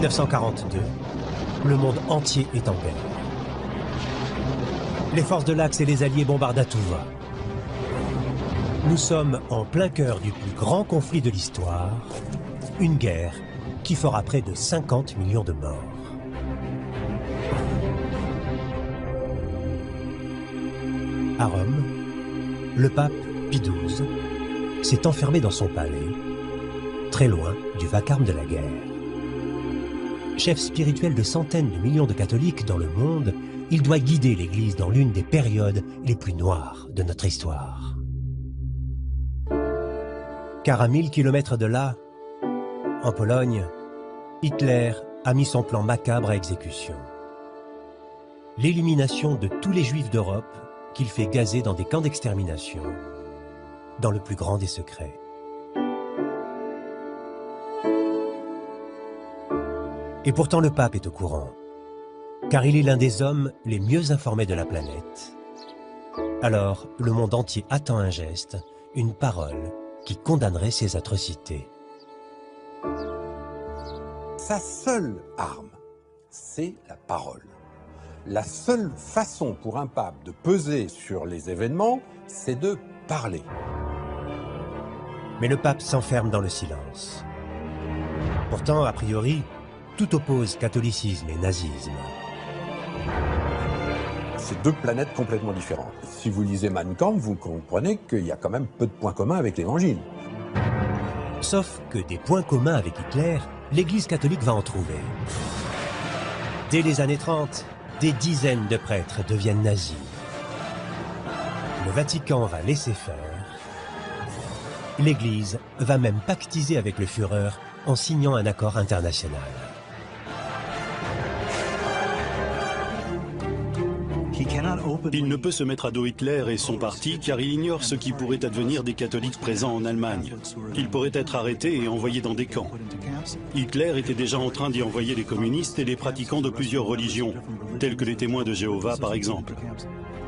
1942, le monde entier est en guerre. Les forces de l'Axe et les Alliés bombardent à tout va. Nous sommes en plein cœur du plus grand conflit de l'histoire, une guerre qui fera près de 50 millions de morts. À Rome, le pape Pie XII s'est enfermé dans son palais, très loin du vacarme de la guerre. Chef spirituel de centaines de millions de catholiques dans le monde, il doit guider l'Église dans l'une des périodes les plus noires de notre histoire. Car à 1000 kilomètres de là, en Pologne, Hitler a mis son plan macabre à exécution. L'élimination de tous les Juifs d'Europe qu'il fait gazer dans des camps d'extermination, dans le plus grand des secrets. Et pourtant le pape est au courant, car il est l'un des hommes les mieux informés de la planète. Alors, le monde entier attend un geste, une parole qui condamnerait ces atrocités. Sa seule arme, c'est la parole. La seule façon pour un pape de peser sur les événements, c'est de parler. Mais le pape s'enferme dans le silence. Pourtant, a priori, tout oppose catholicisme et nazisme. C'est deux planètes complètement différentes. Si vous lisez Mein Kampf, vous comprenez qu'il y a quand même peu de points communs avec l'Évangile. Sauf que des points communs avec Hitler, l'Église catholique va en trouver. Dès les années 30, des dizaines de prêtres deviennent nazis. Le Vatican va laisser faire. L'Église va même pactiser avec le Führer en signant un accord international. Il ne peut se mettre à dos Hitler et son parti car il ignore ce qui pourrait advenir des catholiques présents en Allemagne. Ils pourraient être arrêtés et envoyés dans des camps. Hitler était déjà en train d'y envoyer les communistes et les pratiquants de plusieurs religions, tels que les témoins de Jéhovah par exemple.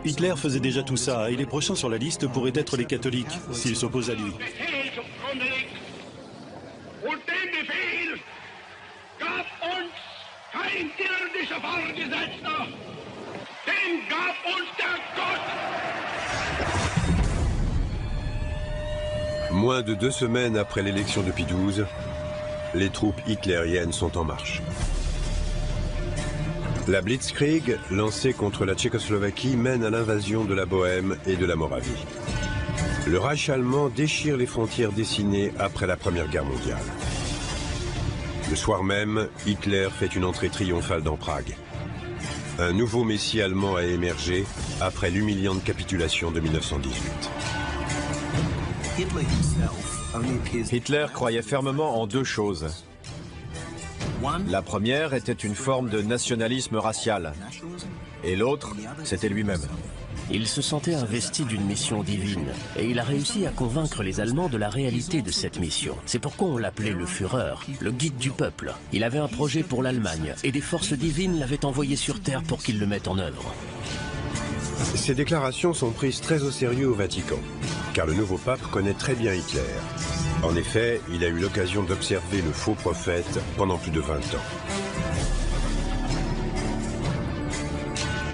Hitler faisait déjà tout ça et les prochains sur la liste pourraient être les catholiques s'ils s'opposent à lui. Moins de 2 semaines après l'élection de Pie XII, les troupes hitlériennes sont en marche. La Blitzkrieg, lancée contre la Tchécoslovaquie, mène à l'invasion de la Bohême et de la Moravie. Le Reich allemand déchire les frontières dessinées après la Première Guerre mondiale. Le soir même, Hitler fait une entrée triomphale dans Prague. Un nouveau messie allemand a émergé après l'humiliante capitulation de 1918. Hitler croyait fermement en deux choses. La première était une forme de nationalisme racial, et l'autre, c'était lui-même. Il se sentait investi d'une mission divine, et il a réussi à convaincre les Allemands de la réalité de cette mission. C'est pourquoi on l'appelait le Führer, le guide du peuple. Il avait un projet pour l'Allemagne, et des forces divines l'avaient envoyé sur Terre pour qu'il le mette en œuvre. Ces déclarations sont prises très au sérieux au Vatican, car le nouveau pape connaît très bien Hitler. En effet, il a eu l'occasion d'observer le faux prophète pendant plus de 20 ans.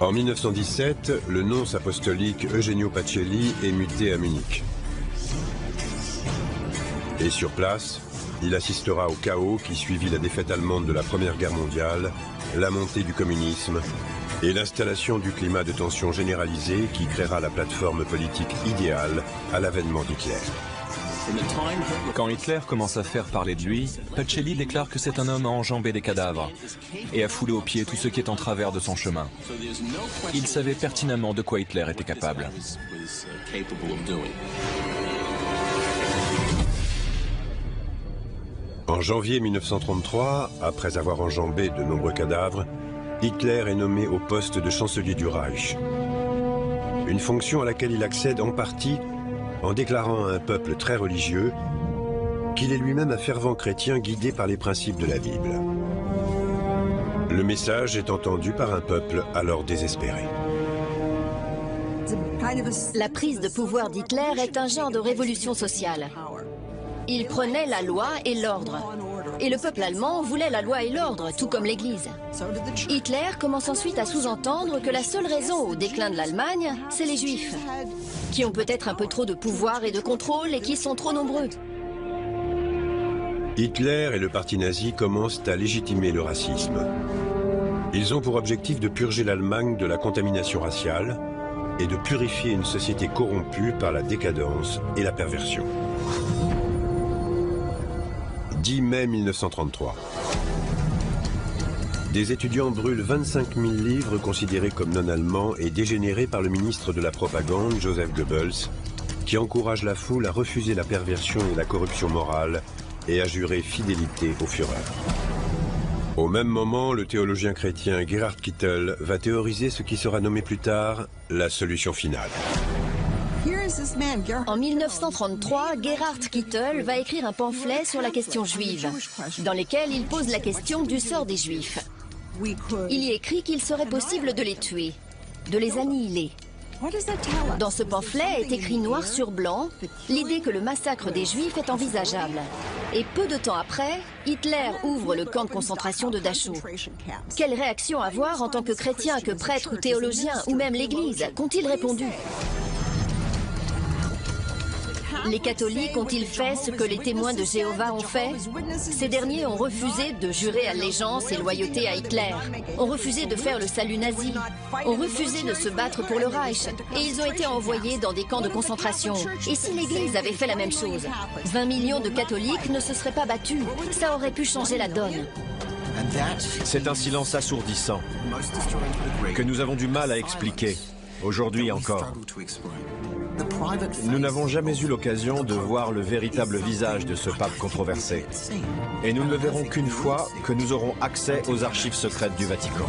En 1917, le nonce apostolique Eugenio Pacelli est muté à Munich. Et sur place, il assistera au chaos qui suivit la défaite allemande de la Première Guerre mondiale, la montée du communisme et l'installation du climat de tension généralisée qui créera la plateforme politique idéale à l'avènement d'Hitler. Quand Hitler commence à faire parler de lui, Pacelli déclare que c'est un homme à enjamber des cadavres et à fouler aux pieds tout ce qui est en travers de son chemin. Il savait pertinemment de quoi Hitler était capable. En janvier 1933, après avoir enjambé de nombreux cadavres, Hitler est nommé au poste de chancelier du Reich. Une fonction à laquelle il accède en partie en déclarant à un peuple très religieux qu'il est lui-même un fervent chrétien guidé par les principes de la Bible. Le message est entendu par un peuple alors désespéré. La prise de pouvoir d'Hitler est un genre de révolution sociale. Il prenait la loi et l'ordre. Et le peuple allemand voulait la loi et l'ordre, tout comme l'Église. Hitler commence ensuite à sous-entendre que la seule raison au déclin de l'Allemagne, c'est les Juifs, qui ont peut-être un peu trop de pouvoir et de contrôle et qui sont trop nombreux. Hitler et le parti nazi commencent à légitimer le racisme. Ils ont pour objectif de purger l'Allemagne de la contamination raciale et de purifier une société corrompue par la décadence et la perversion. 10 mai 1933. Des étudiants brûlent 25 000 livres considérés comme non-allemands et dégénérés par le ministre de la Propagande, Joseph Goebbels, qui encourage la foule à refuser la perversion et la corruption morale et à jurer fidélité au Führer. Au même moment, le théologien chrétien Gerhard Kittel va théoriser ce qui sera nommé plus tard la solution finale. En 1933, Gerhard Kittel va écrire un pamphlet sur la question juive, dans lequel il pose la question du sort des Juifs. Il y écrit qu'il serait possible de les tuer, de les annihiler. Dans ce pamphlet est écrit noir sur blanc l'idée que le massacre des Juifs est envisageable. Et peu de temps après, Hitler ouvre le camp de concentration de Dachau. Quelle réaction avoir en tant que chrétien, que prêtre ou théologien, ou même l'Église? Qu'ont-ils répondu? Les catholiques ont-ils fait ce que les témoins de Jéhovah ont fait? Ces derniers ont refusé de jurer allégeance et loyauté à Hitler, ont refusé de faire le salut nazi, ont refusé de se battre pour le Reich, et ils ont été envoyés dans des camps de concentration. Et si l'Église avait fait la même chose, 20 millions de catholiques ne se seraient pas battus. Ça aurait pu changer la donne. C'est un silence assourdissant que nous avons du mal à expliquer, aujourd'hui encore. Nous n'avons jamais eu l'occasion de voir le véritable visage de ce pape controversé. Et nous ne le verrons qu'une fois que nous aurons accès aux archives secrètes du Vatican.